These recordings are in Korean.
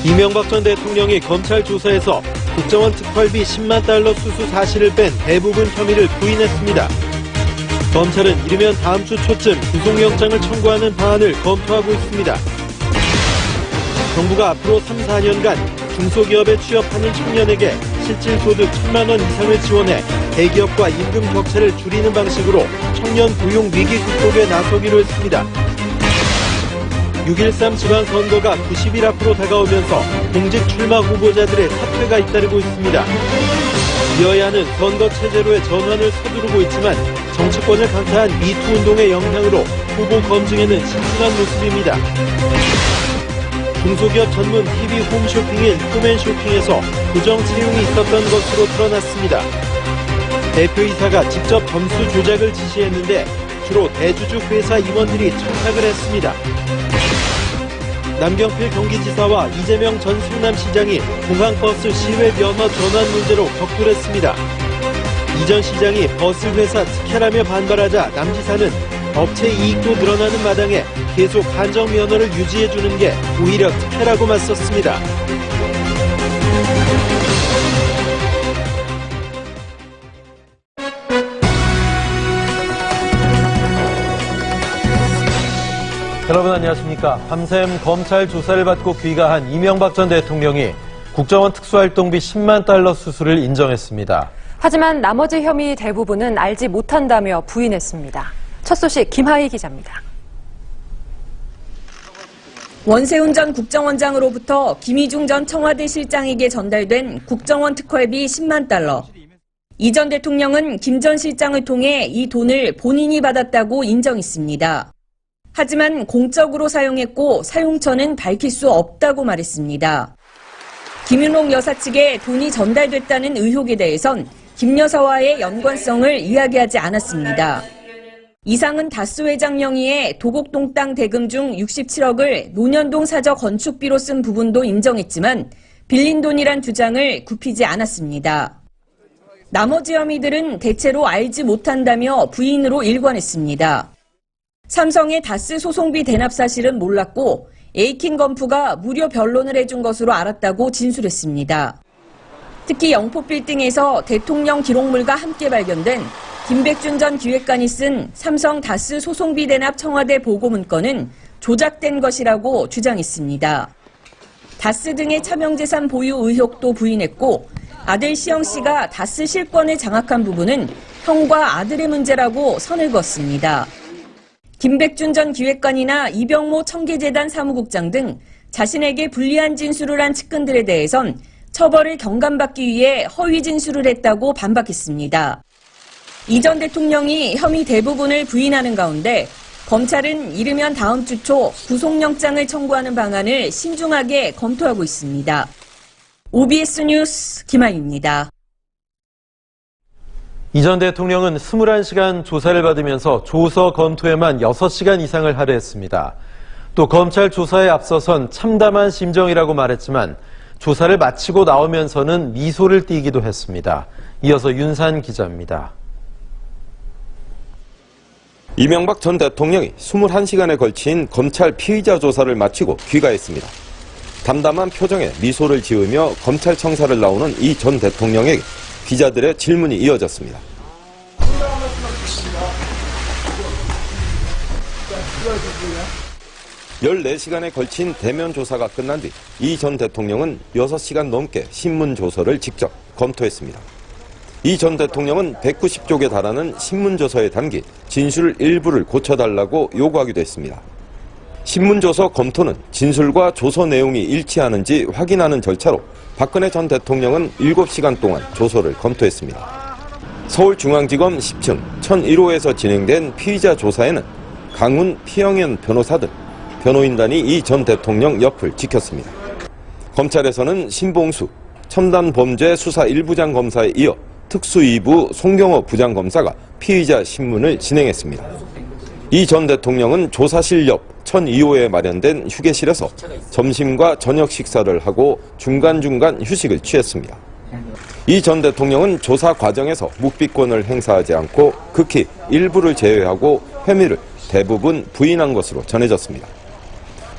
이명박 전 대통령이 검찰 조사에서 국정원 특활비 10만 달러 수수 사실을 뺀 대부분 혐의를 부인했습니다. 검찰은 이르면 다음 주 초쯤 구속영장을 청구하는 방안을 검토하고 있습니다. 정부가 앞으로 3, 4년간 중소기업에 취업하는 청년에게 실질 소득 1,000만 원 이상을 지원해 대기업과 임금 격차를 줄이는 방식으로 청년 고용 위기 극복에 나서기로 했습니다. 6.13 지방선거가 90일 앞으로 다가오면서 공직 출마 후보자들의 사퇴가 잇따르고 있습니다. 여야는 선거 체제로의 전환을 서두르고 있지만 정치권을 강타한 미투 운동의 영향으로 후보 검증에는 신중한 모습입니다. 중소기업 전문 TV 홈쇼핑인 홈앤쇼핑에서 부정 채용이 있었던 것으로 드러났습니다. 대표이사가 직접 점수 조작을 지시했는데 주로 대주주 회사 임원들이 청탁을 했습니다. 남경필 경기지사와 이재명 전 성남시장이 공항버스 시외 면허 전환 문제로 격돌했습니다. 이 전 시장이 버스 회사 특혜라며 반발하자 남 지사는 업체 이익도 늘어나는 마당에 계속 한정 면허를 유지해주는 게 오히려 특혜라고 맞섰습니다. 여러분 안녕하십니까. 밤샘 검찰 조사를 받고 귀가한 이명박 전 대통령이 국정원 특수활동비 10만 달러 수수를 인정했습니다. 하지만 나머지 혐의 대부분은 알지 못한다며 부인했습니다. 첫 소식 김하희 기자입니다. 원세훈 전 국정원장으로부터 김희중 전 청와대 실장에게 전달된 국정원 특활비 10만 달러. 이 전 대통령은 김 전 실장을 통해 이 돈을 본인이 받았다고 인정했습니다. 하지만 공적으로 사용했고 사용처는 밝힐 수 없다고 말했습니다. 김윤옥 여사 측에 돈이 전달됐다는 의혹에 대해선 김 여사와의 연관성을 이야기하지 않았습니다. 이상은 다스 회장 명의의 도곡동 땅 대금 중 67억을 논현동 사저 건축비로 쓴 부분도 인정했지만 빌린 돈이란 주장을 굽히지 않았습니다. 나머지 혐의들은 대체로 알지 못한다며 부인으로 일관했습니다. 삼성의 다스 소송비 대납 사실은 몰랐고 에이킨 건프가 무료 변론을 해준 것으로 알았다고 진술했습니다. 특히 영포빌딩에서 대통령 기록물과 함께 발견된 김백준 전 기획관이 쓴 삼성 다스 소송비 대납 청와대 보고 문건은 조작된 것이라고 주장했습니다. 다스 등의 차명재산 보유 의혹도 부인했고 아들 시영 씨가 다스 실권을 장악한 부분은 형과 아들의 문제라고 선을 그었습니다. 김백준 전 기획관이나 이병모 청계재단 사무국장 등 자신에게 불리한 진술을 한 측근들에 대해선 처벌을 경감받기 위해 허위 진술을 했다고 반박했습니다. 이 전 대통령이 혐의 대부분을 부인하는 가운데 검찰은 이르면 다음 주 초 구속영장을 청구하는 방안을 신중하게 검토하고 있습니다. OBS 뉴스 김하희입니다. 이 전 대통령은 21시간 조사를 받으면서 조서 검토에만 6시간 이상을 할애했습니다. 또 검찰 조사에 앞서선 참담한 심정이라고 말했지만 조사를 마치고 나오면서는 미소를 띠기도 했습니다. 이어서 윤산 기자입니다. 이명박 전 대통령이 21시간에 걸친 검찰 피의자 조사를 마치고 귀가했습니다. 담담한 표정에 미소를 지으며 검찰 청사를 나오는 이 전 대통령에게 기자들의 질문이 이어졌습니다. 14시간에 걸친 대면 조사가 끝난 뒤 이 전 대통령은 6시간 넘게 신문 조서를 직접 검토했습니다. 이 전 대통령은 190쪽에 달하는 신문 조서에 담긴 진술 일부를 고쳐달라고 요구하기도 했습니다. 신문 조서 검토는 진술과 조서 내용이 일치하는지 확인하는 절차로 박근혜 전 대통령은 7시간 동안 조서를 검토했습니다. 서울중앙지검 10층 1001호에서 진행된 피의자 조사에는 강훈, 피영현 변호사 등 변호인단이 이 전 대통령 옆을 지켰습니다. 검찰에서는 신봉수 첨단범죄 수사 1부장 검사에 이어 특수 2부 송경호 부장검사가 피의자 신문을 진행했습니다. 이 전 대통령은 조사실 옆 1002호에 마련된 휴게실에서 점심과 저녁 식사를 하고 중간중간 휴식을 취했습니다. 이 전 대통령은 조사 과정에서 묵비권을 행사하지 않고 극히 일부를 제외하고 혐의를 대부분 부인한 것으로 전해졌습니다.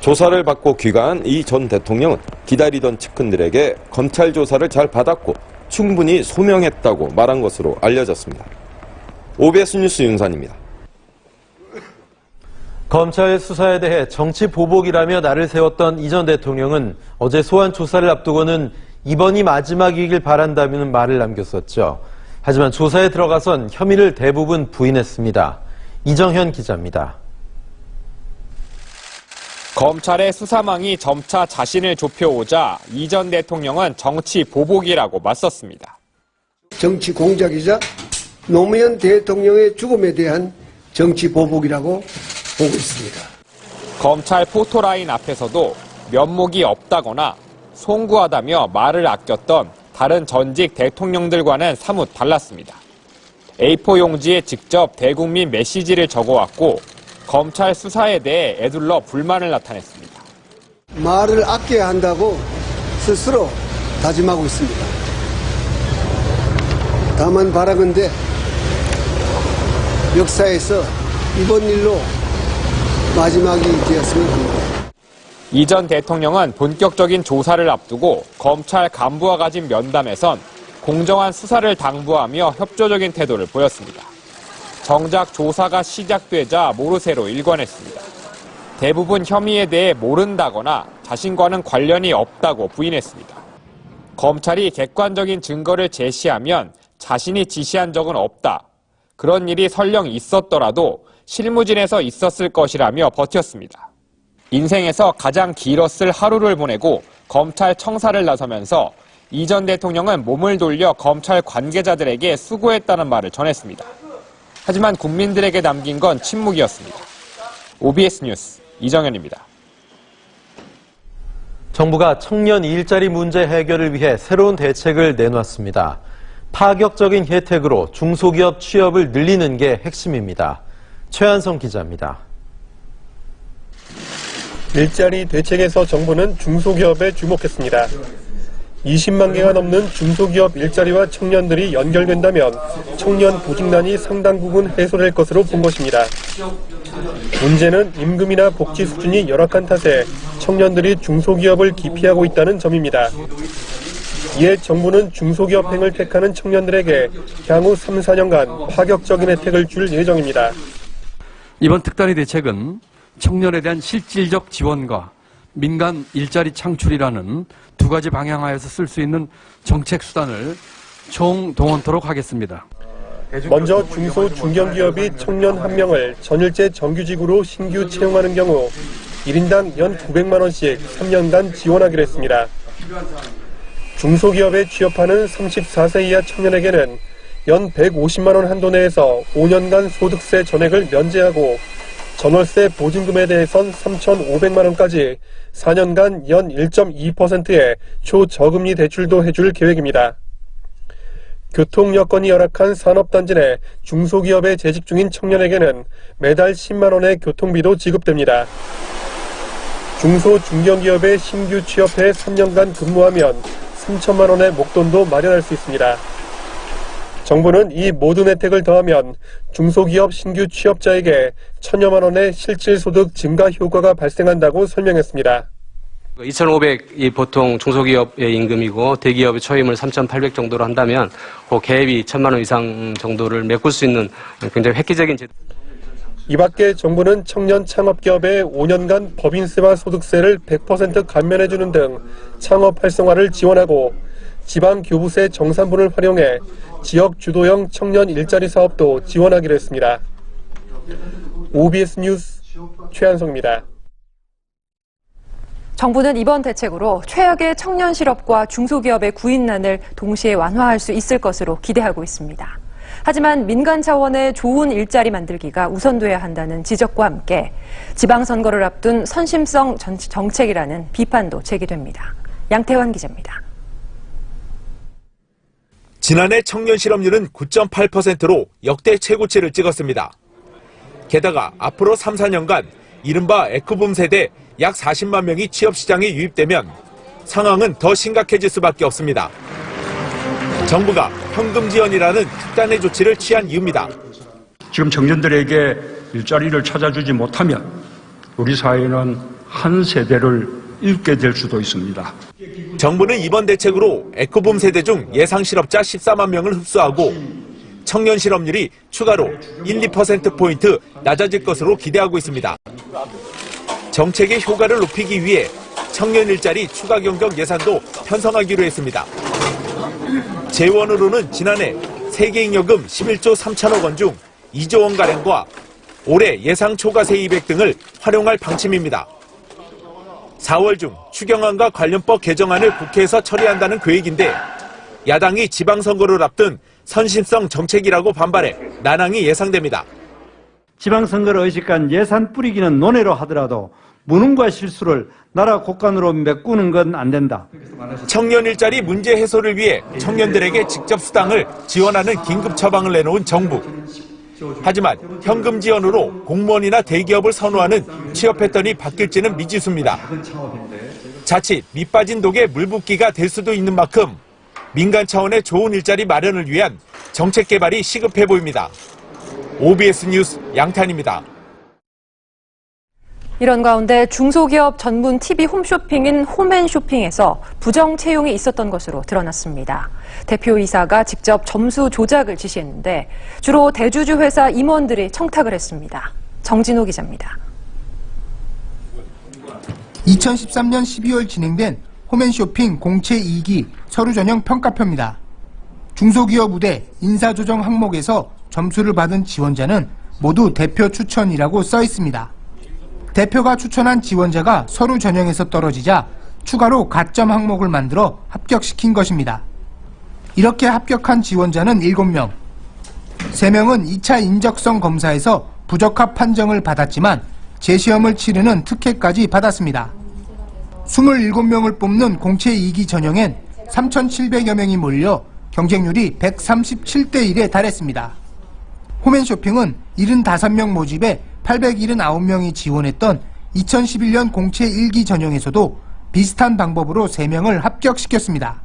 조사를 받고 귀가한 이 전 대통령은 기다리던 측근들에게 검찰 조사를 잘 받았고 충분히 소명했다고 말한 것으로 알려졌습니다. OBS 뉴스 윤산입니다. 검찰 수사에 대해 정치 보복이라며 날을 세웠던 이 전 대통령은 어제 소환 조사를 앞두고는 이번이 마지막이길 바란다는 말을 남겼었죠. 하지만 조사에 들어가선 혐의를 대부분 부인했습니다. 이정현 기자입니다. 검찰의 수사망이 점차 자신을 좁혀오자 이 전 대통령은 정치 보복이라고 맞섰습니다. 정치 공작이자 노무현 대통령의 죽음에 대한 정치 보복이라고 보고 있습니다. 검찰 포토라인 앞에서도 면목이 없다거나 송구하다며 말을 아꼈던 다른 전직 대통령들과는 사뭇 달랐습니다. A4 용지에 직접 대국민 메시지를 적어왔고 검찰 수사에 대해 애둘러 불만을 나타냈습니다. 말을 아껴야 한다고 스스로 다짐하고 있습니다. 다만 바라건대 역사에서 이번 일로 마지막이 되었으면 합니다. 이 전 대통령은 본격적인 조사를 앞두고 검찰 간부와 가진 면담에선 공정한 수사를 당부하며 협조적인 태도를 보였습니다. 정작 조사가 시작되자 모르쇠로 일관했습니다. 대부분 혐의에 대해 모른다거나 자신과는 관련이 없다고 부인했습니다. 검찰이 객관적인 증거를 제시하면 자신이 지시한 적은 없다. 그런 일이 설령 있었더라도 실무진에서 있었을 것이라며 버텼습니다. 인생에서 가장 길었을 하루를 보내고 검찰 청사를 나서면서 이 전 대통령은 몸을 돌려 검찰 관계자들에게 수고했다는 말을 전했습니다. 하지만 국민들에게 남긴 건 침묵이었습니다. OBS 뉴스 이정현입니다. 정부가 청년 일자리 문제 해결을 위해 새로운 대책을 내놨습니다. 파격적인 혜택으로 중소기업 취업을 늘리는 게 핵심입니다. 최한성 기자입니다. 일자리 대책에서 정부는 중소기업에 주목했습니다. 20만 개가 넘는 중소기업 일자리와 청년들이 연결된다면 청년 보직난이 상당 부분 해소될 것으로 본 것입니다. 문제는 임금이나 복지 수준이 열악한 탓에 청년들이 중소기업을 기피하고 있다는 점입니다. 이에 정부는 중소기업행을 택하는 청년들에게 향후 3, 4년간 파격적인 혜택을 줄 예정입니다. 이번 특단의 대책은 청년에 대한 실질적 지원과 민간 일자리 창출이라는 두 가지 방향하에서 쓸 수 있는 정책 수단을 총동원토록 하겠습니다. 먼저 중소 중견기업이 청년 1명을 전일제 정규직으로 신규 채용하는 경우 1인당 연 900만 원씩 3년간 지원하기로 했습니다. 중소기업에 취업하는 34세 이하 청년에게는 연 150만 원 한도 내에서 5년간 소득세 전액을 면제하고 전월세 보증금에 대해선 3,500만 원까지 4년간 연 1.2%의 초저금리 대출도 해줄 계획입니다. 교통 여건이 열악한 산업단지 내 중소기업에 재직 중인 청년에게는 매달 10만 원의 교통비도 지급됩니다. 중소 중견기업에 신규 취업해 3년간 근무하면 3천만 원의 목돈도 마련할 수 있습니다. 정부는 이 모든 혜택을 더하면 중소기업 신규 취업자에게 1,000여만 원의 실질소득 증가 효과가 발생한다고 설명했습니다. 2,500이 보통 중소기업의 임금이고 대기업의 초임을 3,800 정도로 한다면 그 갭이 1,000만 원 이상 정도를 메꿀 수 있는 굉장히 획기적인 제도. 이 밖에 정부는 청년 창업기업에 5년간 법인세와 소득세를 100% 감면해주는 등 창업 활성화를 지원하고 지방교부세 정산분을 활용해 지역 주도형 청년 일자리 사업도 지원하기로 했습니다. OBS 뉴스 최한성입니다. 정부는 이번 대책으로 최악의 청년 실업과 중소기업의 구인난을 동시에 완화할 수 있을 것으로 기대하고 있습니다. 하지만 민간 차원의 좋은 일자리 만들기가 우선돼야 한다는 지적과 함께 지방선거를 앞둔 선심성 정책이라는 비판도 제기됩니다. 양태환 기자입니다. 지난해 청년 실업률은 9.8%로 역대 최고치를 찍었습니다. 게다가 앞으로 3, 4년간 이른바 에코붐 세대 약 40만 명이 취업시장에 유입되면 상황은 더 심각해질 수밖에 없습니다. 정부가 현금 지원이라는 특단의 조치를 취한 이유입니다. 지금 청년들에게 일자리를 찾아주지 못하면 우리 사회는 한 세대를 잃게 될 수도 있습니다. 정부는 이번 대책으로 에코붐 세대 중 예상 실업자 14만 명을 흡수하고 청년 실업률이 추가로 1~2%포인트 낮아질 것으로 기대하고 있습니다. 정책의 효과를 높이기 위해 청년 일자리 추가 경정 예산도 편성하기로 했습니다. 재원으로는 지난해 세계잉여금 11조 3천억 원 중 2조 원가량과 올해 예상 초과세 200 등을 활용할 방침입니다. 4월 중 추경안과 관련법 개정안을 국회에서 처리한다는 계획인데 야당이 지방선거를 앞둔 선심성 정책이라고 반발해 난항이 예상됩니다. 지방선거를 의식한 예산 뿌리기는 논외로 하더라도 무능과 실수를 나라 곳간으로 메꾸는 건 안 된다. 청년 일자리 문제 해소를 위해 청년들에게 직접 수당을 지원하는 긴급 처방을 내놓은 정부. 하지만 현금 지원으로 공무원이나 대기업을 선호하는 취업 패턴이 바뀔지는 미지수입니다. 자칫 밑빠진 독에 물붓기가 될 수도 있는 만큼 민간 차원의 좋은 일자리 마련을 위한 정책 개발이 시급해 보입니다. OBS 뉴스 양탄입니다. 이런 가운데 중소기업 전문 TV 홈쇼핑인 홈앤쇼핑에서 부정 채용이 있었던 것으로 드러났습니다. 대표이사가 직접 점수 조작을 지시했는데 주로 대주주 회사 임원들이 청탁을 했습니다. 정진호 기자입니다. 2013년 12월 진행된 홈앤쇼핑 공채 2기 서류 전형 평가표입니다. 중소기업 우대 인사조정 항목에서 점수를 받은 지원자는 모두 대표 추천이라고 써 있습니다. 대표가 추천한 지원자가 서류 전형에서 떨어지자 추가로 가점 항목을 만들어 합격시킨 것입니다. 이렇게 합격한 지원자는 7명. 3명은 2차 인적성 검사에서 부적합 판정을 받았지만 재시험을 치르는 특혜까지 받았습니다. 27명을 뽑는 공채 2기 전형엔 3,700여 명이 몰려 경쟁률이 137대1에 달했습니다. 홈앤쇼핑은 75명 모집에 879명이 지원했던 2011년 공채 1기 전형에서도 비슷한 방법으로 3명을 합격시켰습니다.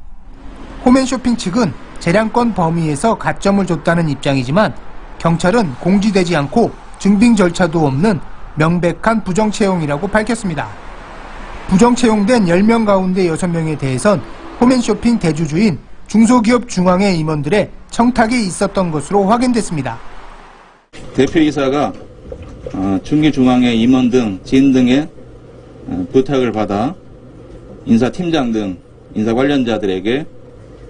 홈앤쇼핑 측은 재량권 범위에서 가점을 줬다는 입장이지만 경찰은 공지되지 않고 증빙 절차도 없는 명백한 부정채용이라고 밝혔습니다. 부정채용된 10명 가운데 6명에 대해선 홈앤쇼핑 대주주인 중소기업 중앙회 임원들의 청탁이 있었던 것으로 확인됐습니다. 대표이사가 중기중앙회 임원 등 지인 등의 부탁을 받아 인사팀장 등 인사 관련자들에게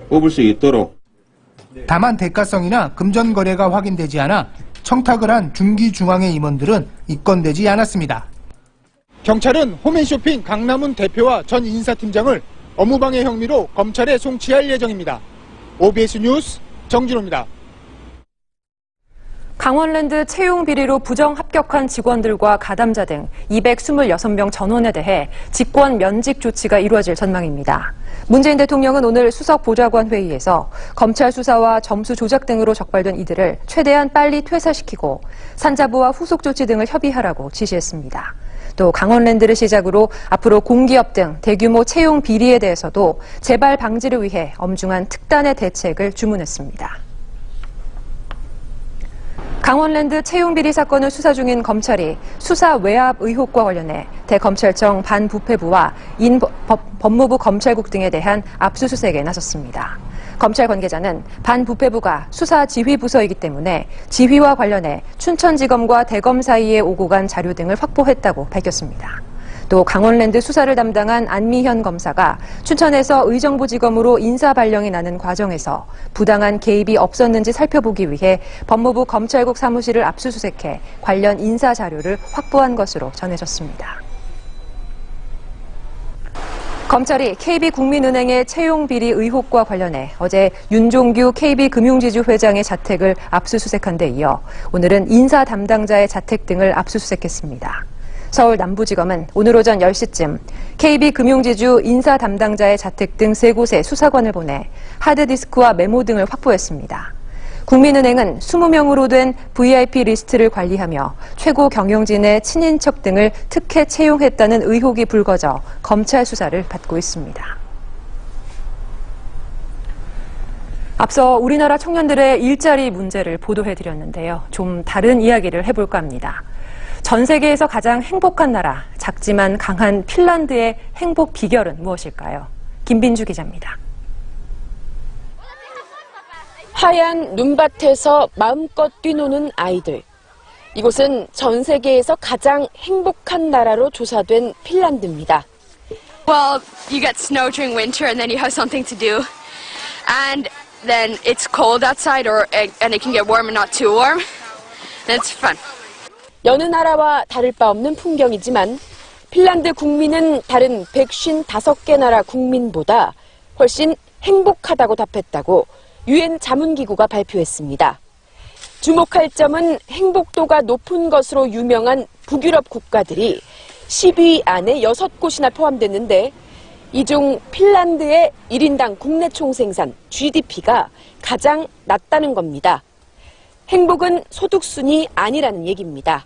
뽑을 수 있도록. 다만 대가성이나 금전 거래가 확인되지 않아 청탁을 한 중기중앙회 임원들은 입건되지 않았습니다. 경찰은 홈앤쇼핑 강남훈 대표와 전 인사팀장을 업무방해 혐의로 검찰에 송치할 예정입니다. OBS 뉴스 정진호입니다. 강원랜드 채용 비리로 부정 합격한 직원들과 가담자 등 226명 전원에 대해 직권 면직 조치가 이루어질 전망입니다. 문재인 대통령은 오늘 수석보좌관 회의에서 검찰 수사와 점수 조작 등으로 적발된 이들을 최대한 빨리 퇴사시키고 산자부와 후속 조치 등을 협의하라고 지시했습니다. 또 강원랜드를 시작으로 앞으로 공기업 등 대규모 채용 비리에 대해서도 재발 방지를 위해 엄중한 특단의 대책을 주문했습니다. 강원랜드 채용 비리 사건을 수사 중인 검찰이 수사 외압 의혹과 관련해 대검찰청 반부패부와 법무부 검찰국 등에 대한 압수수색에 나섰습니다. 검찰 관계자는 반부패부가 수사 지휘 부서이기 때문에 지휘와 관련해 춘천지검과 대검 사이에 오고 간 자료 등을 확보했다고 밝혔습니다. 또 강원랜드 수사를 담당한 안미현 검사가 춘천에서 의정부지검으로 인사 발령이 나는 과정에서 부당한 개입이 없었는지 살펴보기 위해 법무부 검찰국 사무실을 압수수색해 관련 인사 자료를 확보한 것으로 전해졌습니다. 검찰이 KB국민은행의 채용 비리 의혹과 관련해 어제 윤종규 KB금융지주 회장의 자택을 압수수색한 데 이어 오늘은 인사 담당자의 자택 등을 압수수색했습니다. 서울 남부지검은 오늘 오전 10시쯤 KB금융지주 인사 담당자의 자택 등 3곳에 수사관을 보내 하드디스크와 메모 등을 확보했습니다. 국민은행은 20명으로 된 VIP 리스트를 관리하며 최고 경영진의 친인척 등을 특혜 채용했다는 의혹이 불거져 검찰 수사를 받고 있습니다. 앞서 우리나라 청년들의 일자리 문제를 보도해드렸는데요. 좀 다른 이야기를 해볼까 합니다. 전 세계에서 가장 행복한 나라, 작지만 강한 핀란드의 행복 비결은 무엇일까요? 김빈주 기자입니다. 하얀 눈밭에서 마음껏 뛰노는 아이들. 이곳은 전 세계에서 가장 행복한 나라로 조사된 핀란드입니다. Well, you get snow during winter and then you have something to do. And then it's cold outside and it can get warm and not too warm. And it's fun. 여느 나라와 다를 바 없는 풍경이지만 핀란드 국민은 다른 155개 나라 국민보다 훨씬 행복하다고 답했다고 유엔 자문기구가 발표했습니다. 주목할 점은 행복도가 높은 것으로 유명한 북유럽 국가들이 10위 안에 6곳이나 포함됐는데 이 중 핀란드의 1인당 국내 총생산 GDP가 가장 낮다는 겁니다. 행복은 소득순이 아니라는 얘기입니다.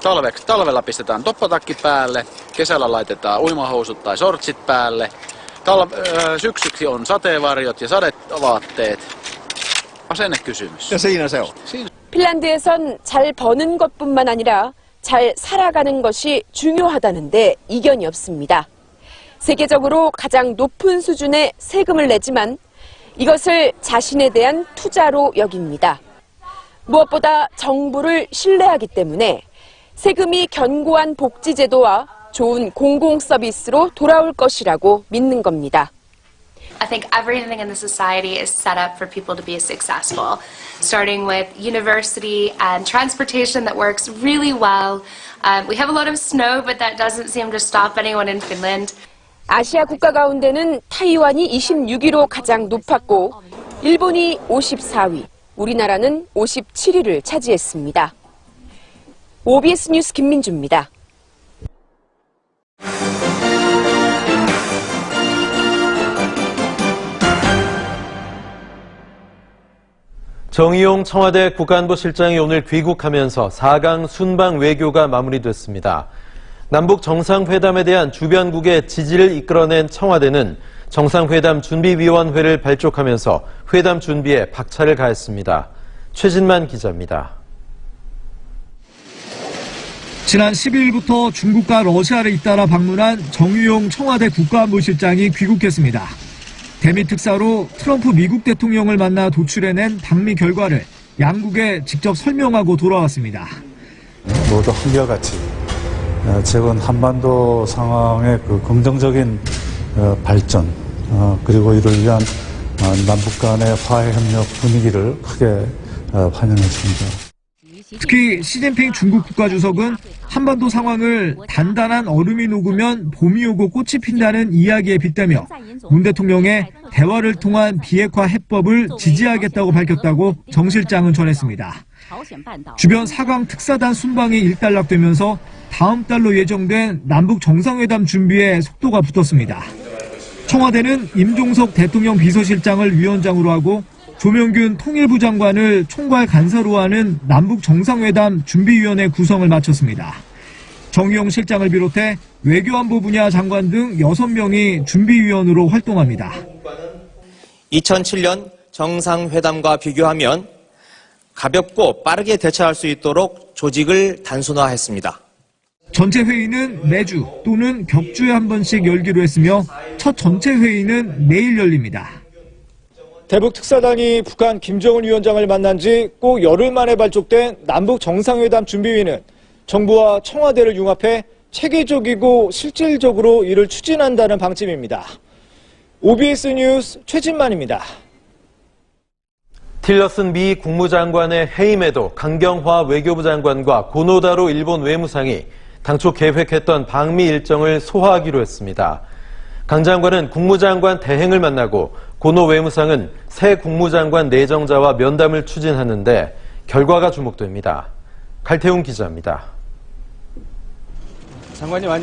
Talvella pistetään toppatakki päälle, kesällä laitetaan uimahousut tai sortsit päälle. Syksyksi on sateenvarjot ja sadevaatteet. Ja siinä se on. 핀란드에선 잘 버는 것뿐만 아니라 잘 살아가는 것이 중요하다는데 이견이 없습니다. 세계적으로 가장 높은 수준의 세금을 내지만 이것을 자신에 대한 투자로 여깁니다. 무엇보다 정부를 신뢰하기 때문에 세금이 견고한 복지제도와 좋은 공공 서비스로 돌아올 것이라고 믿는 겁니다. I think everything in the society is set up for people to be successful, starting with university and transportation that works really well. We have a lot of snow, but that doesn't seem to stop anyone in Finland. 아시아 국가 가운데는 타이완이 26위로 가장 높았고 일본이 54위, 우리나라는 57위를 차지했습니다. OBS 뉴스 김민주입니다. 정의용 청와대 국가안보 실장이 오늘 귀국하면서 4강 순방 외교가 마무리됐습니다. 남북 정상회담에 대한 주변국의 지지를 이끌어낸 청와대는 정상회담 준비위원회를 발족하면서 회담 준비에 박차를 가했습니다. 최진만 기자입니다. 지난 12일부터 중국과 러시아를 잇따라 방문한 정의용 청와대 국가안보실장이 귀국했습니다. 대미 특사로 트럼프 미국 대통령을 만나 도출해낸 방미 결과를 양국에 직접 설명하고 돌아왔습니다. 모두 한결같이 최근 한반도 상황의 그 긍정적인 발전 그리고 이를 위한 남북 간의 화해 협력 분위기를 크게 환영했습니다. 특히 시진핑 중국 국가주석은 한반도 상황을 단단한 얼음이 녹으면 봄이 오고 꽃이 핀다는 이야기에 빗대며 문 대통령의 대화를 통한 비핵화 해법을 지지하겠다고 밝혔다고 정 실장은 전했습니다. 주변 4강 특사단 순방이 일단락되면서 다음 달로 예정된 남북 정상회담 준비에 속도가 붙었습니다. 청와대는 임종석 대통령 비서실장을 위원장으로 하고 조명균 통일부 장관을 총괄 간사로 하는 남북 정상회담 준비위원회 구성을 마쳤습니다. 정의용 실장을 비롯해 외교안보 분야 장관 등 6명이 준비위원으로 활동합니다. 2007년 정상회담과 비교하면 가볍고 빠르게 대처할 수 있도록 조직을 단순화했습니다. 전체 회의는 매주 또는 격주에 한 번씩 열기로 했으며 첫 전체 회의는 내일 열립니다. 대북 특사단이 북한 김정은 위원장을 만난 지 꼭 열흘 만에 발족된 남북 정상회담 준비위는 정부와 청와대를 융합해 체계적이고 실질적으로 이를 추진한다는 방침입니다. OBS 뉴스 최진만입니다. 틸러슨 미 국무장관의 해임에도 강경화 외교부 장관과 고노다로 일본 외무상이 당초 계획했던 방미 일정을 소화하기로 했습니다. 강 장관은 국무장관 대행을 만나고 고노 외무상은 새 국무장관 내정자와 면담을 추진하는데 결과가 주목됩니다. 칼태웅 기자입니다.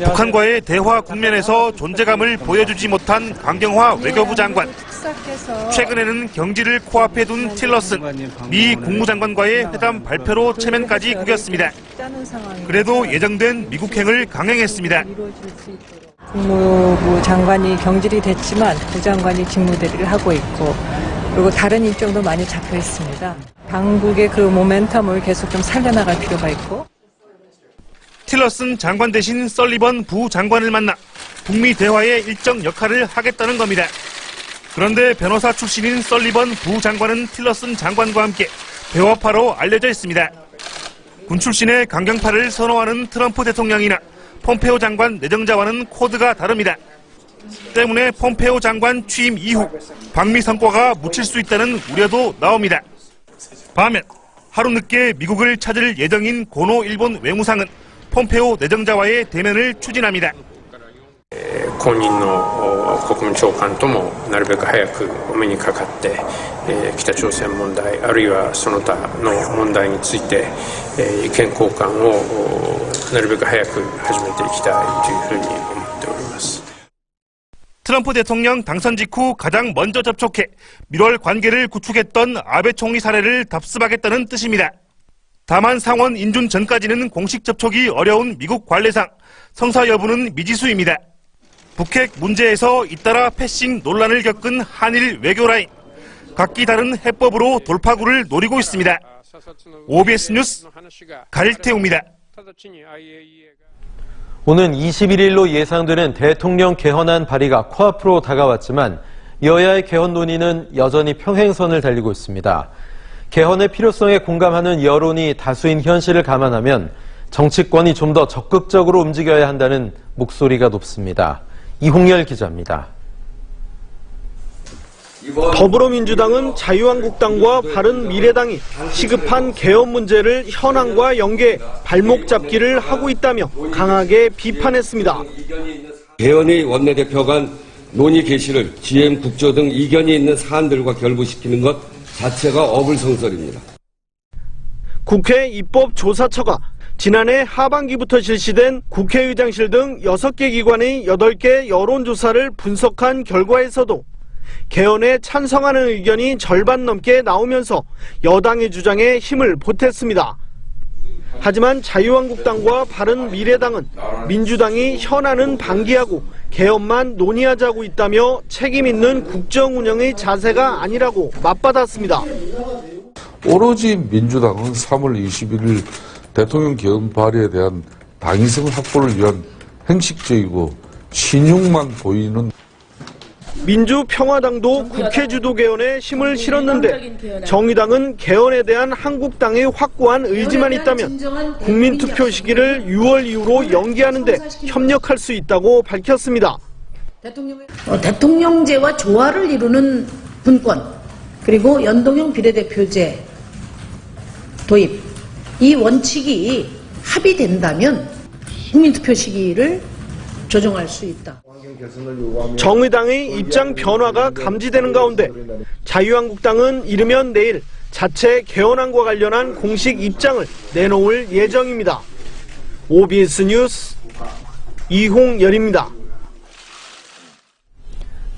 북한과의 대화 국면에서 존재감을 보여주지 못한 강경화 외교부 장관. 최근에는 경지를 코앞에 둔 틸러슨 미 국무장관과의 회담 발표로 체면까지 구겼습니다. 그래도 예정된 미국행을 강행했습니다. 국무부 장관이 경질이 됐지만 부장관이 직무대리를 하고 있고 그리고 다른 일정도 많이 잡혀 있습니다. 당국의 그 모멘텀을 계속 좀 살려나갈 필요가 있고. 틸러슨 장관 대신 설리번 부장관을 만나 북미 대화에 일정 역할을 하겠다는 겁니다. 그런데 변호사 출신인 설리번 부장관은 틸러슨 장관과 함께 배화파로 알려져 있습니다. 군 출신의 강경파를 선호하는 트럼프 대통령이나 폼페오 장관 내정자와는 코드가 다릅니다. 때문에 폼페오 장관 취임 이후 방미 성과가 묻힐 수 있다는 우려도 나옵니다. 반면 하루 늦게 미국을 찾을 예정인 고노 일본 외무상은 폼페오 내정자와의 대면을 추진합니다. 後任の国務長官ともなるべく早くお目にかかって、北朝鮮問題あるいはその他の問題について、意見交換をなるべく早く始めていきたいというふうに思っております。 트럼프 대통령 당선 직후 가장 먼저 접촉해 밀월 관계를 구축했던 아베 총리 사례를 답습하겠다는 뜻입니다. 다만 상원 인준 전까지는 공식 접촉이 어려운 미국 관례상 성사 여부는 미지수입니다. 북핵 문제에서 잇따라 패싱 논란을 겪은 한일 외교 라인. 각기 다른 해법으로 돌파구를 노리고 있습니다. OBS 뉴스 갈태우입니다. 오는 21일로 예상되는 대통령 개헌안 발의가 코앞으로 다가왔지만 여야의 개헌 논의는 여전히 평행선을 달리고 있습니다. 개헌의 필요성에 공감하는 여론이 다수인 현실을 감안하면 정치권이 좀 더 적극적으로 움직여야 한다는 목소리가 높습니다. 이홍열 기자입니다. 더불어민주당은 자유한국당과 바른미래당이 시급한 개헌 문제를 현안과 연계 발목 잡기를 하고 있다며 강하게 비판했습니다. 개헌의 원내대표 간 논의 개시를 GM 국조 등 이견이 있는 사안들과 결부시키는 것 자체가 어불성설입니다. 국회 입법조사처가 지난해 하반기부터 실시된 국회의장실 등 6개 기관의 8개 여론조사를 분석한 결과에서도 개헌에 찬성하는 의견이 절반 넘게 나오면서 여당의 주장에 힘을 보탰습니다. 하지만 자유한국당과 바른미래당은 민주당이 현안은 방기하고 개헌만 논의하자고 있다며 책임 있는 국정 운영의 자세가 아니라고 맞받았습니다. 오로지 민주당은 3월 21일 대통령 개헌 발의에 대한 당위성 확보를 위한 형식적이고 신용만 보이는 민주평화당도 국회 주도 개헌에 힘을 실었는데 정의당은 개헌에 대한 한국당의 확고한 의지만 있다면 국민투표 시기를 6월 이후로 연기하는 데 협력할 수 있다고 밝혔습니다. 대통령제와 조화를 이루는 분권 그리고 연동형 비례대표제 도입 이 원칙이 합의된다면 국민투표 시기를 조정할 수 있다. 정의당의 입장 변화가 감지되는 가운데 자유한국당은 이르면 내일 자체 개헌안과 관련한 공식 입장을 내놓을 예정입니다. OBS 뉴스 이홍열입니다.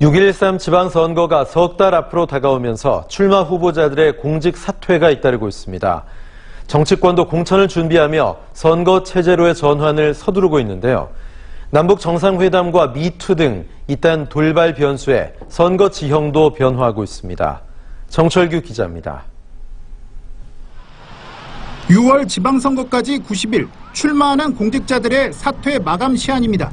6.13 지방선거가 석 달 앞으로 다가오면서 출마 후보자들의 공직 사퇴가 잇따르고 있습니다. 정치권도 공천을 준비하며 선거 체제로의 전환을 서두르고 있는데요. 남북 정상회담과 미투 등 이딴 돌발 변수에 선거 지형도 변화하고 있습니다. 정철규 기자입니다. 6월 지방선거까지 90일 출마하는 공직자들의 사퇴 마감 시한입니다.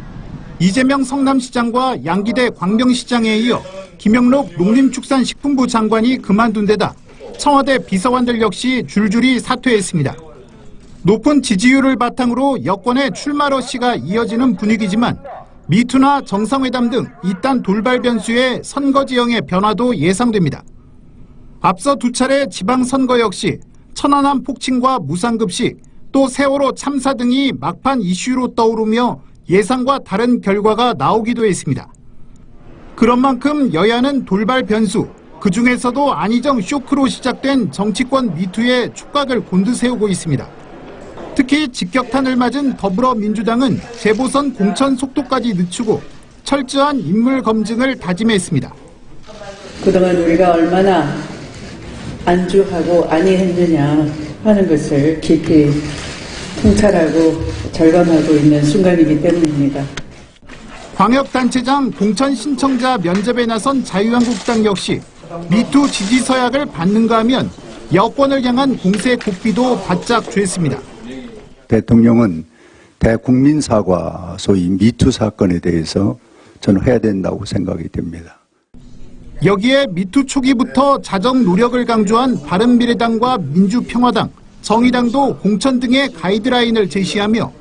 이재명 성남시장과 양기대 광명시장에 이어 김영록 농림축산식품부 장관이 그만둔 데다 청와대 비서관들 역시 줄줄이 사퇴했습니다. 높은 지지율을 바탕으로 여권의 출마 러시가 이어지는 분위기지만 미투나 정상회담 등 이딴 돌발 변수의 선거 지형의 변화도 예상됩니다. 앞서 두 차례 지방선거 역시 천안함 폭침과 무상급식, 또 세월호 참사 등이 막판 이슈로 떠오르며 예상과 다른 결과가 나오기도 했습니다. 그런 만큼 여야는 돌발 변수, 그중에서도 안희정 쇼크로 시작된 정치권 미투에 촉각을 곤두세우고 있습니다. 특히 직격탄을 맞은 더불어민주당은 재보선 공천 속도까지 늦추고 철저한 인물 검증을 다짐했습니다. 그동안 우리가 얼마나 안주하고 안이했느냐 하는 것을 깊이 통찰하고 절감하고 있는 순간이기 때문입니다. 광역단체장 공천 신청자 면접에 나선 자유한국당 역시 미투 지지 서약을 받는가 하면 여권을 향한 공세 고삐도 바짝 죄습니다. 대통령은 대국민 사과, 소위 미투 사건에 대해서 저는 해야 된다고 생각이 됩니다. 여기에 미투 초기부터 자정 노력을 강조한 바른미래당과 민주평화당, 정의당도 공천 등의 가이드라인을 제시하며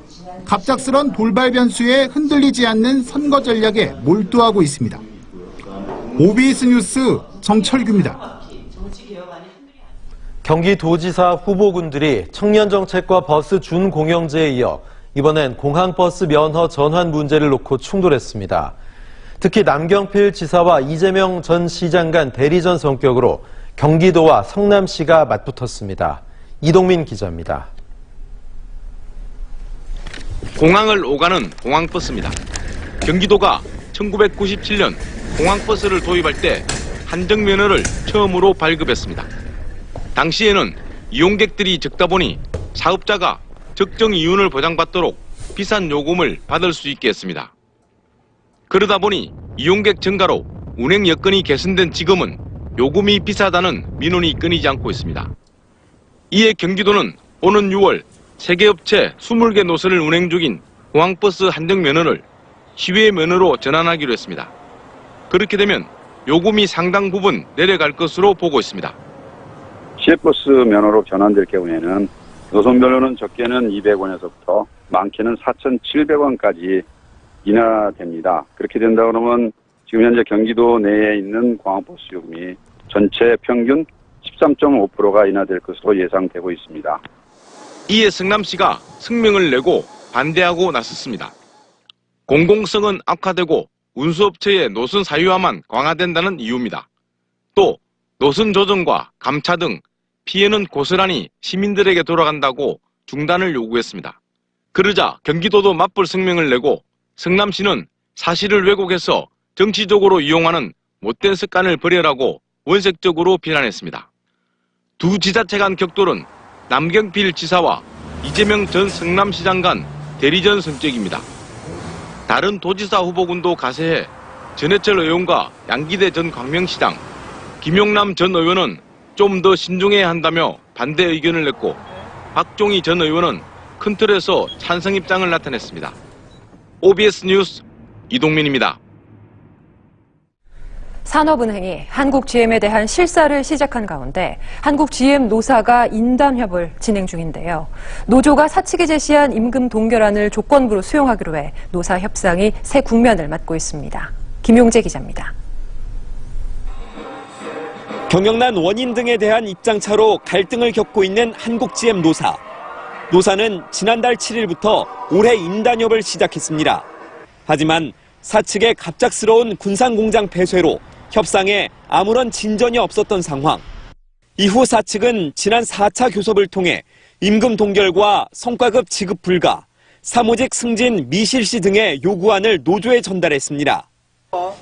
갑작스런 돌발 변수에 흔들리지 않는 선거 전략에 몰두하고 있습니다. OBS 뉴스 정철규입니다. 경기도지사 후보군들이 청년정책과 버스 준공영제에 이어 이번엔 공항버스 면허 전환 문제를 놓고 충돌했습니다. 특히 남경필 지사와 이재명 전 시장 간 대리전 성격으로 경기도와 성남시가 맞붙었습니다. 이동민 기자입니다. 공항을 오가는 공항버스입니다. 경기도가 1997년 공항버스를 도입할 때 한정면허를 처음으로 발급했습니다. 당시에는 이용객들이 적다 보니 사업자가 적정 이윤을 보장받도록 비싼 요금을 받을 수 있게 했습니다. 그러다 보니 이용객 증가로 운행 여건이 개선된 지금은 요금이 비싸다는 민원이 끊이지 않고 있습니다. 이에 경기도는 오는 6월 세계업체 20개 노선을 운행 중인 공항버스 한정면허를 시외 면허로 전환하기로 했습니다. 그렇게 되면 요금이 상당 부분 내려갈 것으로 보고 있습니다. 시외버스 면허로 전환될 경우에는 노선별로는 적게는 200원에서부터 많게는 4,700원까지 인하됩니다. 그렇게 된다 그러면 지금 현재 경기도 내에 있는 공항버스 요금이 전체 평균 13.5%가 인하될 것으로 예상되고 있습니다. 이에 성남시가 성명을 내고 반대하고 나섰습니다. 공공성은 악화되고 운수업체의 노선 사유화만 강화된다는 이유입니다. 또 노선 조정과 감차 등 피해는 고스란히 시민들에게 돌아간다고 중단을 요구했습니다. 그러자 경기도도 맞불 성명을 내고 성남시는 사실을 왜곡해서 정치적으로 이용하는 못된 습관을 버려라고 원색적으로 비난했습니다. 두 지자체 간 격돌은 남경필 지사와 이재명 전 성남시장 간 대리전 성격입니다. 다른 도지사 후보군도 가세해 전해철 의원과 양기대 전 광명시장, 김용남 전 의원은 좀 더 신중해야 한다며 반대 의견을 냈고 박종희 전 의원은 큰 틀에서 찬성 입장을 나타냈습니다. OBS 뉴스 이동민입니다. 산업은행이 한국GM에 대한 실사를 시작한 가운데 한국GM 노사가 인담협을 진행 중인데요. 노조가 사측이 제시한 임금 동결안을 조건부로 수용하기로 해 노사 협상이 새 국면을 맞고 있습니다. 김용재 기자입니다. 경영난 원인 등에 대한 입장차로 갈등을 겪고 있는 한국GM 노사. 노사는 지난달 7일부터 올해 인단협을 시작했습니다. 하지만 사측의 갑작스러운 군산공장 폐쇄로 협상에 아무런 진전이 없었던 상황. 이후 사측은 지난 4차 교섭을 통해 임금 동결과 성과급 지급 불가, 사무직 승진 미실시 등의 요구안을 노조에 전달했습니다.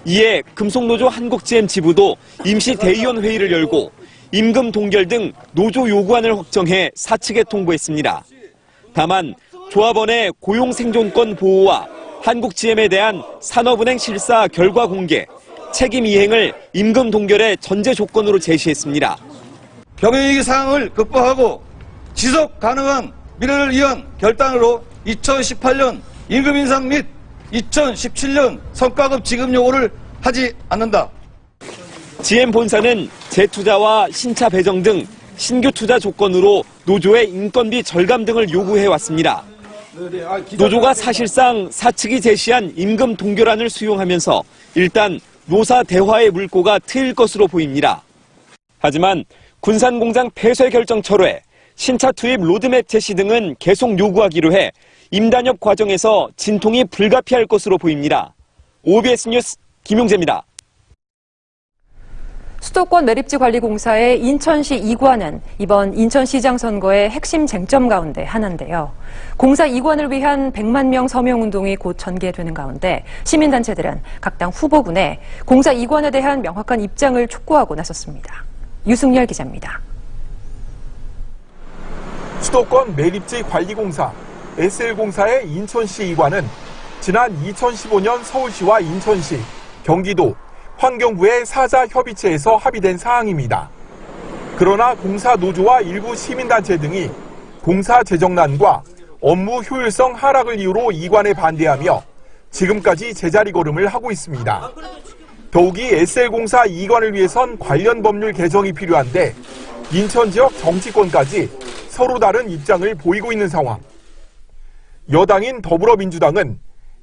이에 금속노조 한국GM 지부도 임시 대의원 회의를 열고 임금 동결 등 노조 요구안을 확정해 사측에 통보했습니다. 다만 조합원의 고용 생존권 보호와 한국GM에 대한 산업은행 실사 결과 공개, 책임 이행을 임금 동결의 전제 조건으로 제시했습니다. 경영위기 상황을 극복하고 지속 가능한 미래를 위한 결단으로 2018년 임금 인상 및 2017년 성과급 지급 요구를 하지 않는다. GM 본사는 재투자와 신차 배정 등 신규 투자 조건으로 노조의 인건비 절감 등을 요구해왔습니다. 노조가 사실상 사측이 제시한 임금 동결안을 수용하면서 일단 노사 대화의 물꼬가 트일 것으로 보입니다. 하지만 군산공장 폐쇄 결정 철회, 신차 투입 로드맵 제시 등은 계속 요구하기로 해 임단협 과정에서 진통이 불가피할 것으로 보입니다. OBS 뉴스 김용재입니다. 수도권 매립지관리공사의 인천시 이관은 이번 인천시장 선거의 핵심 쟁점 가운데 하나인데요. 공사 이관을 위한 100만 명 서명운동이 곧 전개되는 가운데 시민단체들은 각 당 후보군에 공사 이관에 대한 명확한 입장을 촉구하고 나섰습니다. 유승열 기자입니다. 수도권 매립지관리공사 SL공사의 인천시 이관은 지난 2015년 서울시와 인천시, 경기도, 환경부의 사자 협의체에서 합의된 사항입니다. 그러나 공사 노조와 일부 시민단체 등이 공사 재정난과 업무 효율성 하락을 이유로 이관에 반대하며 지금까지 제자리 걸음을 하고 있습니다. 더욱이 SL공사 이관을 위해선 관련 법률 개정이 필요한데 인천 지역 정치권까지 서로 다른 입장을 보이고 있는 상황. 여당인 더불어민주당은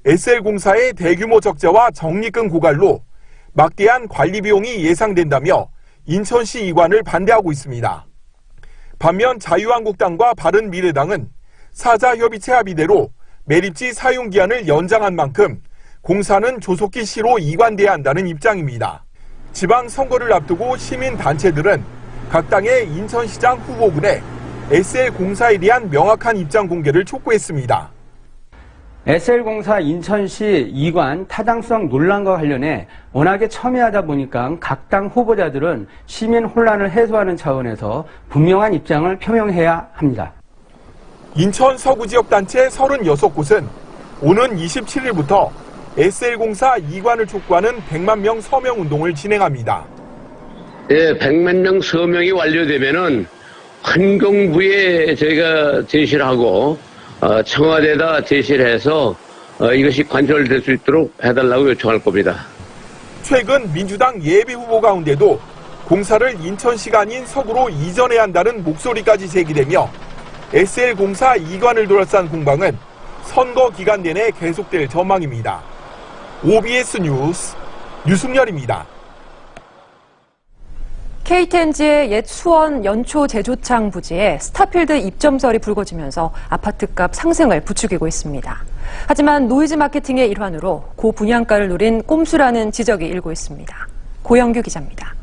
SL공사의 대규모 적자와 적립금 고갈로 막대한 관리 비용이 예상된다며 인천시 이관을 반대하고 있습니다. 반면 자유한국당과 바른미래당은 사자협의체 합의대로 매립지 사용기한을 연장한 만큼 공사는 조속히 시로 이관돼야 한다는 입장입니다. 지방선거를 앞두고 시민단체들은 각 당의 인천시장 후보군에 SL공사에 대한 명확한 입장 공개를 촉구했습니다. SL공사 인천시 이관 타당성 논란과 관련해 워낙에 첨예하다 보니까 각 당 후보자들은 시민 혼란을 해소하는 차원에서 분명한 입장을 표명해야 합니다. 인천 서구 지역 단체 36곳은 오는 27일부터 SL공사 이관을 촉구하는 100만 명 서명 운동을 진행합니다. 예, 100만 명 서명이 완료되면은 환경부에 저희가 제시를 하고 청와대에다 제시를 해서 이것이 관철될 수 있도록 해달라고 요청할 겁니다. 최근 민주당 예비 후보 가운데도 공사를 인천시가 아닌 서구로 이전해야 한다는 목소리까지 제기되며 SL공사 이관을 둘러싼 공방은 선거 기간 내내 계속될 전망입니다. OBS 뉴스 유승열입니다. KTNG의 옛 수원 연초 제조창 부지에 스타필드 입점설이 불거지면서 아파트값 상승을 부추기고 있습니다. 하지만 노이즈 마케팅의 일환으로 고분양가를 노린 꼼수라는 지적이 일고 있습니다. 고영규 기자입니다.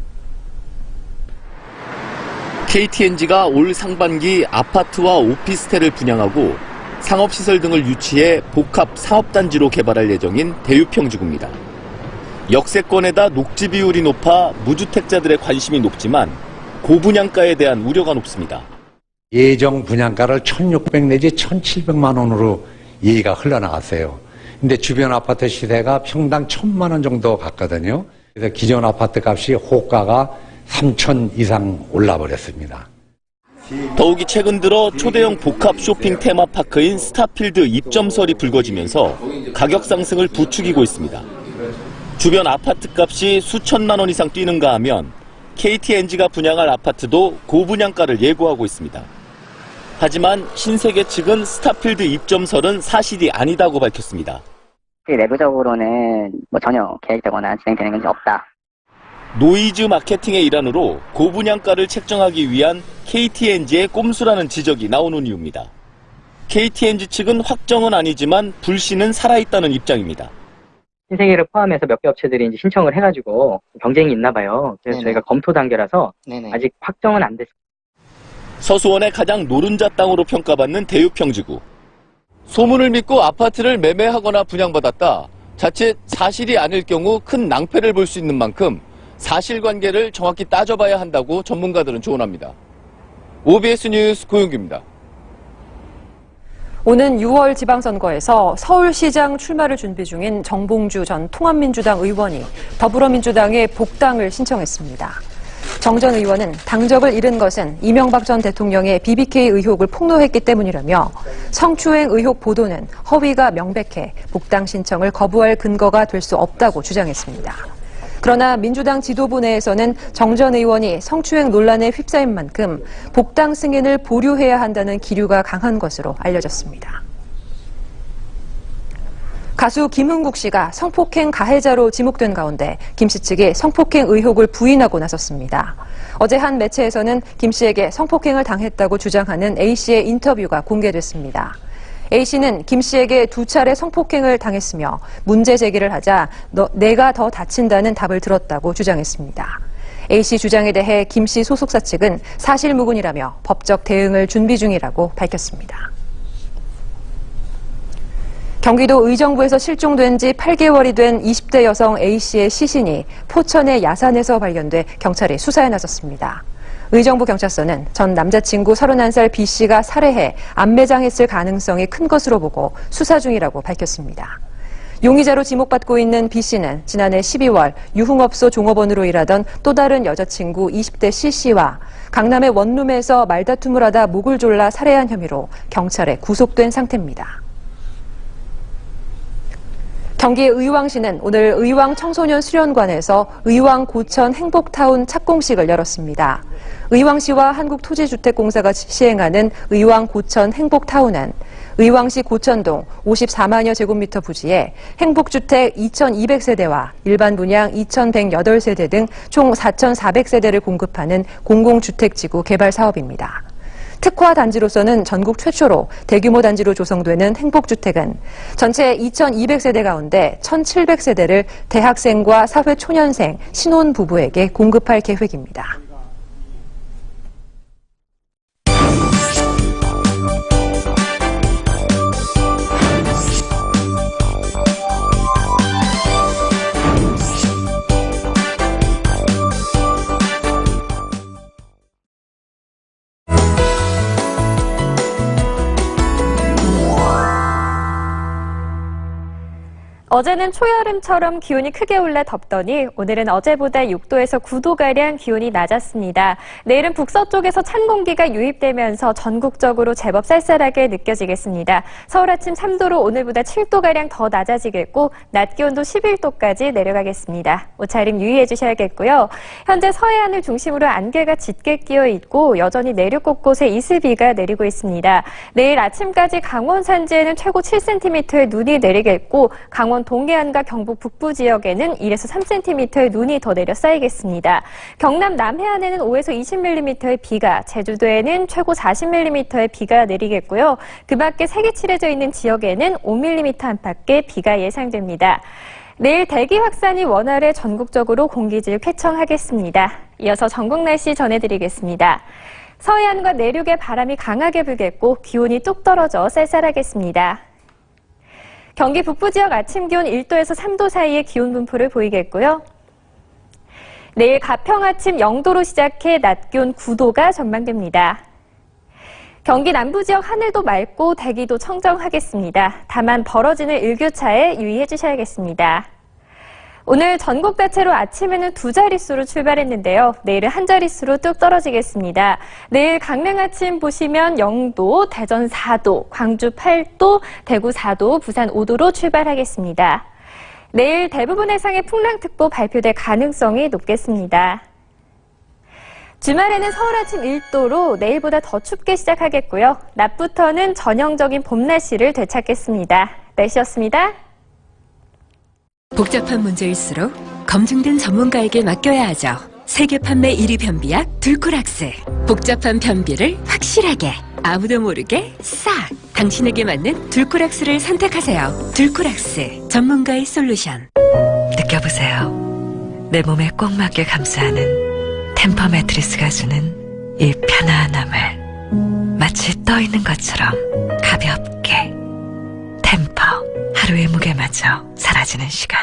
KTNG가 올 상반기 아파트와 오피스텔을 분양하고 상업시설 등을 유치해 복합 상업단지로 개발할 예정인 대유평지구입니다. 역세권에다 녹지 비율이 높아 무주택자들의 관심이 높지만 고분양가에 대한 우려가 높습니다. 예정 분양가를 1,600 내지 1,700만 원으로 얘기가 흘러나갔어요. 근데 주변 아파트 시세가 평당 1,000만 원 정도 갔거든요. 그래서 기존 아파트 값이 호가가 3,000 이상 올라버렸습니다. 더욱이 최근 들어 초대형 복합 쇼핑 테마파크인 스타필드 입점설이 불거지면서 가격 상승을 부추기고 있습니다. 주변 아파트 값이 수천만 원 이상 뛰는가 하면 KTNG가 분양할 아파트도 고분양가를 예고하고 있습니다. 하지만 신세계 측은 스타필드 입점설은 사실이 아니다고 밝혔습니다. 내부적으로는 전혀 계획되거나 진행되는 것이 없다. 노이즈 마케팅의 일환으로 고분양가를 책정하기 위한 KTNG의 꼼수라는 지적이 나오는 이유입니다. KTNG 측은 확정은 아니지만 불씨는 살아있다는 입장입니다. 신세계를 포함해서 몇 개 업체들이 이제 신청을 해가지고 경쟁이 있나 봐요. 그래서 저희가 검토 단계라서 아직 확정은 안 됐습니다. 서수원의 가장 노른자 땅으로 평가받는 대유평지구. 소문을 믿고 아파트를 매매하거나 분양받았다. 자칫 사실이 아닐 경우 큰 낭패를 볼 수 있는 만큼 사실관계를 정확히 따져봐야 한다고 전문가들은 조언합니다. OBS 뉴스 고영규입니다. 오는 6월 지방선거에서 서울시장 출마를 준비 중인 정봉주 전 통합민주당 의원이 더불어민주당에 복당을 신청했습니다. 정 전 의원은 당적을 잃은 것은 이명박 전 대통령의 BBK 의혹을 폭로했기 때문이라며 성추행 의혹 보도는 허위가 명백해 복당 신청을 거부할 근거가 될 수 없다고 주장했습니다. 그러나 민주당 지도부 내에서는 정 전 의원이 성추행 논란에 휩싸인 만큼 복당 승인을 보류해야 한다는 기류가 강한 것으로 알려졌습니다. 가수 김흥국 씨가 성폭행 가해자로 지목된 가운데 김 씨 측이 성폭행 의혹을 부인하고 나섰습니다. 어제 한 매체에서는 김 씨에게 성폭행을 당했다고 주장하는 A 씨의 인터뷰가 공개됐습니다. A 씨는 김 씨에게 2차례 성폭행을 당했으며 문제 제기를 하자 내가 더 다친다는 답을 들었다고 주장했습니다. A 씨 주장에 대해 김 씨 소속사 측은 사실무근이라며 법적 대응을 준비 중이라고 밝혔습니다. 경기도 의정부에서 실종된 지 8개월이 된 20대 여성 A 씨의 시신이 포천의 야산에서 발견돼 경찰이 수사에 나섰습니다. 의정부 경찰서는 전 남자친구 31살 B 씨가 살해해 암매장했을 가능성이 큰 것으로 보고 수사 중이라고 밝혔습니다. 용의자로 지목받고 있는 B씨는 지난해 12월 유흥업소 종업원으로 일하던 또 다른 여자친구 20대 C씨와 강남의 원룸에서 말다툼을 하다 목을 졸라 살해한 혐의로 경찰에 구속된 상태입니다. 경기 의왕시는 오늘 의왕 청소년 수련관에서 의왕 고천 행복타운 착공식을 열었습니다. 의왕시와 한국토지주택공사가 시행하는 의왕 고천 행복타운은 의왕시 고천동 54만여 제곱미터 부지에 행복주택 2,200세대와 일반 분양 2,108세대 등 총 4,400세대를 공급하는 공공주택지구 개발 사업입니다. 특화 단지로서는 전국 최초로 대규모 단지로 조성되는 행복주택은 전체 2,200세대 가운데 1,700세대를 대학생과 사회초년생, 신혼부부에게 공급할 계획입니다. 어제는 초여름처럼 기온이 크게 올라 덥더니 오늘은 어제보다 6도에서 9도가량 기온이 낮았습니다. 내일은 북서쪽에서 찬 공기가 유입되면서 전국적으로 제법 쌀쌀하게 느껴지겠습니다. 서울 아침 3도로 오늘보다 7도가량 더 낮아지겠고 낮 기온도 11도까지 내려가겠습니다. 옷차림 유의해 주셔야겠고요. 현재 서해안을 중심으로 안개가 짙게 끼어 있고 여전히 내륙 곳곳에 이슬비가 내리고 있습니다. 내일 아침까지 강원 산지에는 최고 7cm의 눈이 내리겠고 강원 동해안과 경북 북부 지역에는 1에서 3cm의 눈이 더 내려 쌓이겠습니다. 경남 남해안에는 5에서 20mm의 비가, 제주도에는 최고 40mm의 비가 내리겠고요. 그 밖에 색이 칠해져 있는 지역에는 5mm 안팎의 비가 예상됩니다. 내일 대기 확산이 원활해 전국적으로 공기질 쾌청하겠습니다. 이어서 전국 날씨 전해드리겠습니다. 서해안과 내륙에 바람이 강하게 불겠고 기온이 뚝 떨어져 쌀쌀하겠습니다. 경기 북부 지역 아침 기온 1도에서 3도 사이의 기온 분포를 보이겠고요. 내일 가평 아침 0도로 시작해 낮 기온 9도가 전망됩니다. 경기 남부 지역 하늘도 맑고 대기도 청정하겠습니다. 다만 벌어지는 일교차에 유의해 주셔야겠습니다. 오늘 전국 대체로 아침에는 2자릿수로 출발했는데요. 내일은 1자릿수로 뚝 떨어지겠습니다. 내일 강릉 아침 보시면 0도, 대전 4도, 광주 8도, 대구 4도, 부산 5도로 출발하겠습니다. 내일 대부분 해상에 풍랑특보 발표될 가능성이 높겠습니다. 주말에는 서울 아침 1도로 내일보다 더 춥게 시작하겠고요. 낮부터는 전형적인 봄 날씨를 되찾겠습니다. 날씨였습니다. 복잡한 문제일수록 검증된 전문가에게 맡겨야 하죠. 세계 판매 1위 변비약 듈코락스. 복잡한 변비를 확실하게, 아무도 모르게 싹! 당신에게 맞는 듈코락스를 선택하세요. 듈코락스, 전문가의 솔루션. 느껴보세요. 내 몸에 꼭 맞게 감싸는 템퍼 매트리스가 주는 이 편안함을 마치 떠있는 것처럼 가볍게. 템퍼. 하루의 무게마저 사라지는 시간.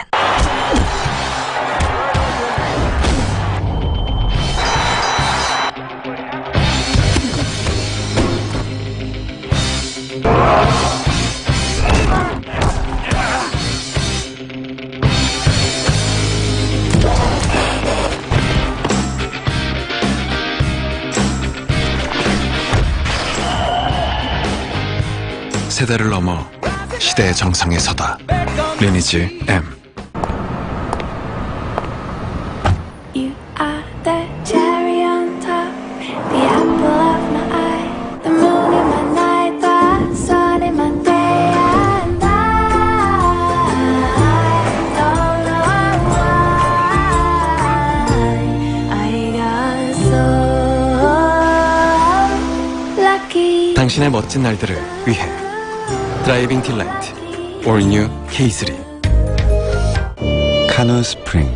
세대를 넘어 시대의 정상에 서다. 리니지 M. You are the cherry on top, the apple of my eye, the moon in my night, the sun in my day, and I don't know why I got so lucky. 당신의 멋진 날들을 위해 드라이빙 딜라이트 All New K3 카누 스프링.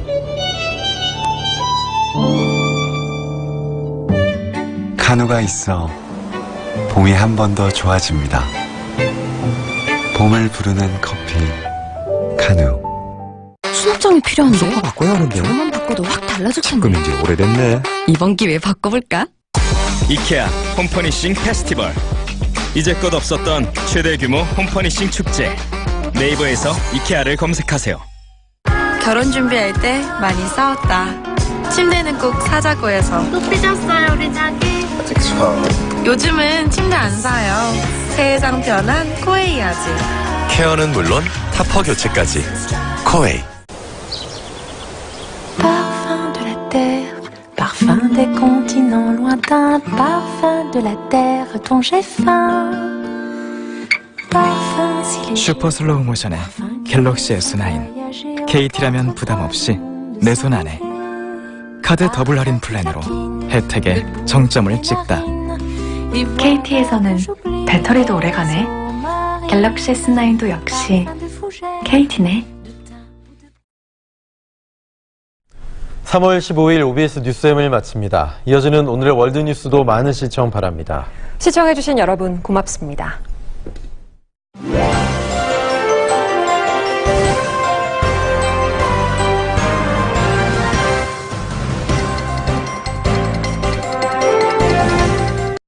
카누가 있어 봄이 한 번 더 좋아집니다. 봄을 부르는 커피 카누. 수납장이 필요한데? 소파 바꿔야 하는데요. 저것만 바꿔도 확 달라질 텐데. 지금 이제 오래됐네. 이번 기회에 바꿔볼까? 이케아 홈퍼니싱 페스티벌. 이제껏 없었던 최대 규모 홈퍼니싱 축제. 네이버에서 이케아를 검색하세요. 결혼 준비할 때 많이 싸웠다. 침대는 꼭 사자고 해서. 또 삐졌어요, 우리 자기. 요즘은 침대 안 사요. 세상 편한 코웨이아지. 케어는 물론 타퍼 교체까지. 코웨이. Parfum de la terre, parfum des continents lointains, parfum de la terre dont j'ai faim. Parfum si 슈퍼 슬로우 모션의 갤럭시 S9. KT라면 부담 없이 내 손 안에. 카드 더블 할인 플랜으로 혜택에 정점을 찍다. KT에서는 배터리도 오래가네. 갤럭시 S9도 역시 KT네. 3월 15일 OBS 뉴스엠을 마칩니다. 이어지는 오늘의 월드뉴스도 많은 시청 바랍니다. 시청해주신 여러분 고맙습니다.